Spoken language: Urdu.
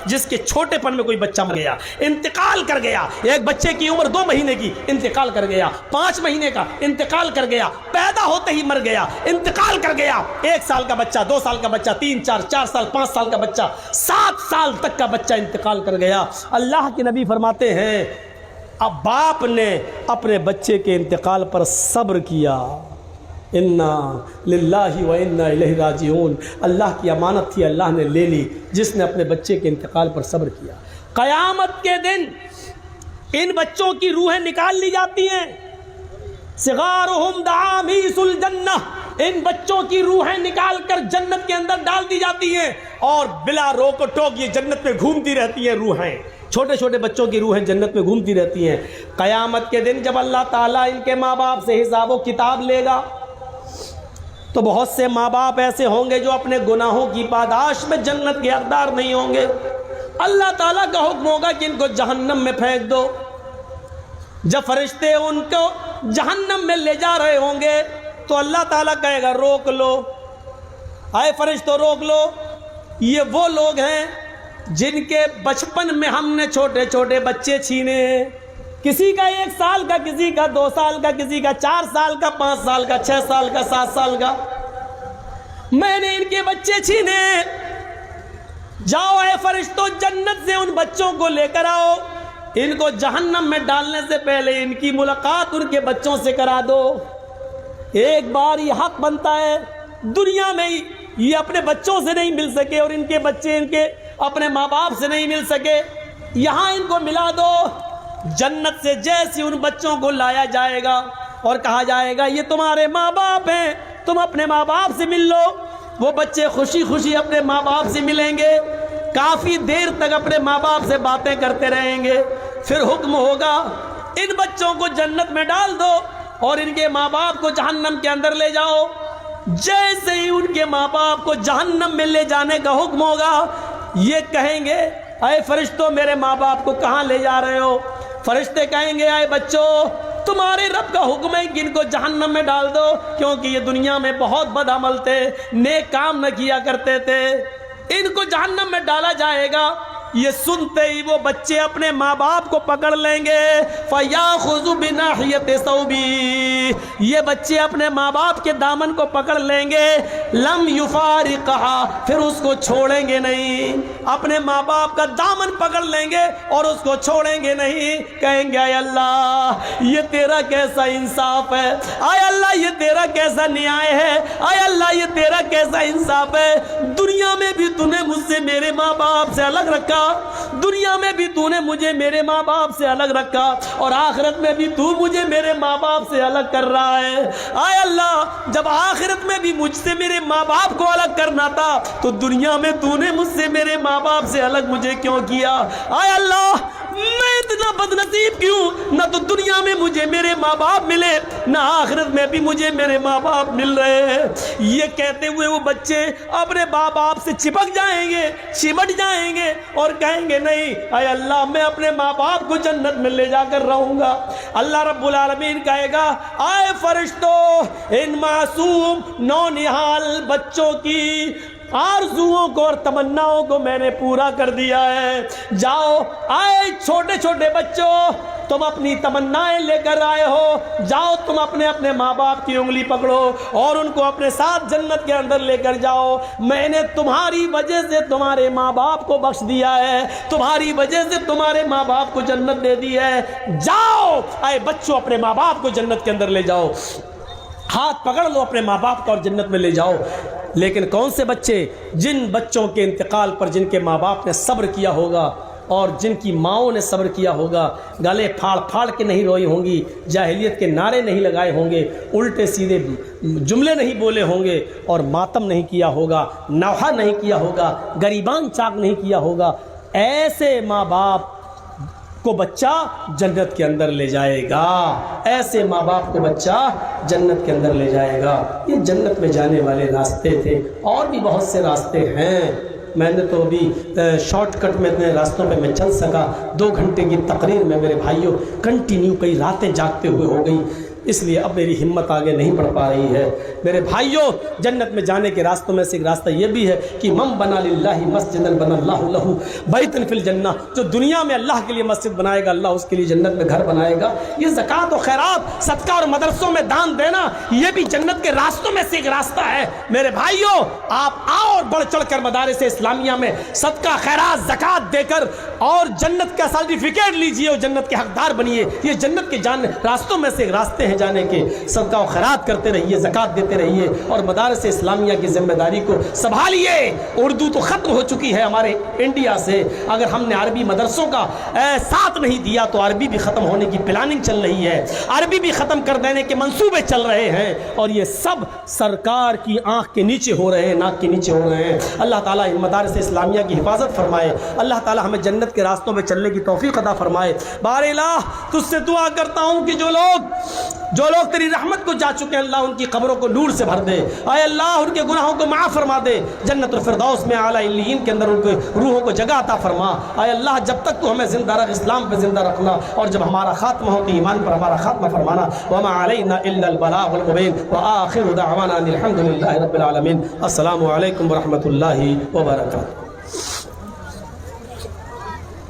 جس کے چھوٹے پن میں کوئی بچہ مر گیا، انتقال کر گیا، ایک بچے کی عمر 2 مہینے کی انتقال کر گیا، 5 مہینے کا انتقال کر گیا، پیدا ہوتے ہی مر گیا، انتقال کر گیا، 1 سال کا بچہ، 2 سال کا بچہ، 3 4 سال 5 سال کا بچہ، 7 سال تک کا بچہ انتقال کر گیا۔ اللہ کے نبی فرماتے ہیں اب باپ نے اپنے بچے کے انتقال پر صبر کیا، انا للہ و انا الیہ راجعون، اللہ کی امانت تھی، اللہ نے لے لی، جس نے اپنے بچے کے انتقال پر صبر کیا۔ قیامت کے دن ان بچوں کی روحیں نکال لی جاتی ہیں، صغارہم دعامیس الجنہ، ان بچوں کی روحیں نکال کر جنت کے اندر ڈال دی جاتی ہیں، اور بلا روک و ٹوک یہ جنت میں گھومتی رہتی ہیں روحیں، چھوٹے چھوٹے بچوں کی روحیں جنت میں گھومتی رہتی ہیں۔ قیامت کے دن جب اللہ تعالیٰ ان کے ماں باپ سے حساب و کتاب لے گا تو بہت سے ماں باپ ایسے ہوں گے جو اپنے گناہوں کی پاداش میں جنت کے حقدار نہیں ہوں گے۔ اللہ تعالیٰ کا حکم ہوگا کہ ان کو جہنم میں پھینک دو۔ جب فرشتے ان کو جہنم میں لے جا رہے ہوں گے تو اللہ تعالیٰ کہے گا روک لو، اے فرشتوں روک لو، یہ وہ لوگ ہیں جن کے بچپن میں ہم نے چھوٹے چھوٹے بچے چھینے ہیں، کسی کا 1 سال کا، کسی کا 2 سال کا، کسی کا 4 سال کا، 5 سال کا، 6 سال کا، 7 سال کا، میں نے ان کے بچے چھینے۔ جاؤ اے فرشتوں جنت سے ان بچوں کو لے کر آؤ، ان کو جہنم میں ڈالنے سے پہلے ان کی ملاقات ان کے بچوں سے کرا دو۔ ایک بار یہ حق بنتا ہے، دنیا میں یہ اپنے بچوں سے نہیں مل سکے اور ان کے بچے ان کے اپنے ماں باپ سے نہیں مل سکے، یہاں ان کو ملا دو۔ جنت سے جیسے ان بچوں کو لایا جائے گا اور کہا جائے گا یہ تمہارے ماں باپ ہیں، تم اپنے ماں باپ سے مل لو، وہ بچے خوشی خوشی اپنے ماں باپ سے ملیں گے، کافی دیر تک اپنے ماں باپ سے باتیں کرتے رہیں گے، پھر حکم ہوگا ان بچوں کو جنت میں ڈال دو اور ان کے ماں باپ کو جہنم کے اندر لے جاؤ۔ جیسے ہی ان کے ماں باپ کو جہنم میں لے جانے کا حکم ہوگا، یہ کہیں گے اے فرشتوں میرے ماں باپ کو کہاں لے جا رہے ہو؟ فرشتے کہیں گے اے بچوں تمہارے رب کا حکم ہے کہ ان کو جہنم میں ڈال دو، کیونکہ یہ دنیا میں بہت بد عمل تھے، نیک کام نہ کیا کرتے تھے، ان کو جہنم میں ڈالا جائے گا۔ یہ سنتے ہی وہ بچے اپنے ماں باپ کو پکڑ لیں گے، فَيَأْخُذُ بِنَاحِيَةِ ثَوْبِهِ، یہ بچے اپنے ماں باپ کے دامن کو پکڑ لیں گے، لَمْ يُفَارِقْهَا، پھر اس کو چھوڑیں گے نہیں، اپنے ماں باپ کا دامن پکڑ لیں گے اور اس کو چھوڑیں گے نہیں، کہیں گے اے اللہ یہ تیرا کیسا انصاف ہے، اے اللہ یہ تیرا کیسا نیائے ہے، اے اللہ یہ تیرا کیسا انصاف ہے، دنیا میں بھی تو نے مجھ سے میرے ماں باپ سے الگ رکھا، دنیا میں بھی تو نے مجھے میرے ماں باپ سے الگ رکھا، اور آخرت میں بھی تو مجھے میرے ماں باپ سے الگ کر رہا ہے۔ اے اللہ جب آخرت میں بھی مجھ سے میرے ماں باپ کو الگ کرنا تھا تو دنیا میں تو نے مجھ سے میرے ماں باپ سے الگ مجھے کیوں کیا؟ اے اللہ میں اتنا بد نصیب کیوں، نہ تو دنیا میں مجھے میرے ماں باپ ملے، نہ آخرت میں بھی مجھے میرے ماں باپ مل رہے ہیں۔ یہ کہتے ہوئے وہ بچے اپنے ماں باپ سے چپک جائیں گے، چمٹ جائیں گے اور کہیں گے نہیں اے اللہ میں اپنے ماں باپ کو جنت میں لے جا کر رہوں گا۔ اللہ رب العالمین کہے گا اے فرشتوں ان معصوم نونہال بچوں کی آرزوؤں کو اور تمناؤں کو میں نے پورا کر دیا ہے، جاؤ آئے چھوٹے چھوٹے بچوں تم اپنی تمنائیں لے کر آئے ہو، جاؤ تم اپنے اپنے ماں باپ کی انگلی پکڑو اور ان کو اپنے ساتھ جنت کے اندر لے کر جاؤ، میں نے تمہاری وجہ سے تمہارے ماں باپ کو بخش دیا ہے، تمہاری وجہ سے تمہارے ماں باپ کو جنت دے دی ہے، جاؤ اے بچوں اپنے ماں باپ کو جنت کے اندر لے جاؤ، ہاتھ پکڑ لو اپنے ماں باپ کا اور جنت میں لے جاؤ۔ لیکن کون سے بچے؟ جن بچوں کے انتقال پر جن کے ماں باپ نے صبر کیا ہوگا اور جن کی ماؤں نے صبر کیا ہوگا، گلے پھاڑ پھاڑ کے نہیں روئی ہوں گی، جاہلیت کے نعرے نہیں لگائے ہوں گے، الٹے سیدھے جملے نہیں بولے ہوں گے اور ماتم نہیں کیا ہوگا، نوحہ نہیں کیا ہوگا، گریبان چاک نہیں کیا ہوگا، ایسے ماں باپ کو بچہ جنت کے اندر لے جائے گا، ایسے ماں باپ کو بچہ جنت کے اندر لے جائے گا۔ یہ جنت میں جانے والے راستے تھے، اور بھی بہت سے راستے ہیں، میں نے تو ابھی شارٹ کٹ میں اتنے راستوں پہ میں چل سکا، 2 گھنٹے کی تقریر میں میرے بھائیوں کنٹینیو کئی راتیں جاگتے ہوئے ہو گئی، اس لیے اب میری ہمت آگے نہیں بڑھ پا رہی ہے۔ میرے بھائیوں، جنت میں جانے کے راستوں میں سے ایک راستہ یہ بھی ہے کہ من بنا للہ مسجدا بنا اللہ لہ بیتا فی الجنہ، جو دنیا میں اللہ کے لیے مسجد بنائے گا اللہ اس کے لیے جنت میں گھر بنائے گا۔ یہ زکوٰۃ و خیرات، صدقہ اور مدرسوں میں دان دینا، یہ بھی جنت کے راستوں میں سے ایک راستہ ہے۔ میرے بھائیوں، آپ آؤ اور بڑھ چڑھ کر مدارس اسلامیہ میں صدقہ خیرات زکوٰۃ دے کر اور جنت کا سرٹیفکیٹ لیجئے اور جنت کے حقدار بنیے۔ یہ جنت کے راستوں میں سے ایک راستے ہیں جانے کے۔ صدقہ و خیرات کرتے رہیے، زکوٰۃ دیتے رہیے اور مدارس اسلامیہ کی ذمہ داری کو سنبھالیے۔ اردو تو ختم ہو چکی ہے ہمارے انڈیا سے، اگر ہم نے عربی مدرسوں کا ساتھ نہیں دیا تو عربی بھی ختم ہونے کی پلاننگ چل رہی ہے، عربی بھی ختم کر دینے کے منصوبے چل رہے ہیں، اور یہ سب سرکار کی آنکھ کے نیچے ہو رہے ہیں، ناک کے نیچے ہو رہے ہیں۔ اللہ تعالیٰ ان مدارس اسلامیہ کی حفاظت فرمائے، اللہ تعالیٰ ہمیں جنت کے راستوں میں چلنے کی توفیق عطا فرمائے۔ بار الہ تجھ سے دعا کرتا ہوں کہ جو لوگ تیری رحمت کو جا چکے ہیں اللہ ان کی قبروں کو نور سے بھر دے، اے اللہ ان کے گناہوں کو معاف فرما دے، جنت الفردوس میں اعلیٰ علیین کے اندر ان کے روحوں کو جگہ عطا فرما۔ اے اللہ جب تک تو ہمیں زندہ رکھ، اسلام پہ زندہ رکھنا، اور جب ہمارا خاتمہ ہو تو ایمان پر ہمارا خاتمہ فرمانا۔ وما علینا الا البلاغ المبین وآخر دعوانا ان الحمد للہ رب العالمین۔ السلام علیکم ورحمۃ اللہ وبرکاتہ۔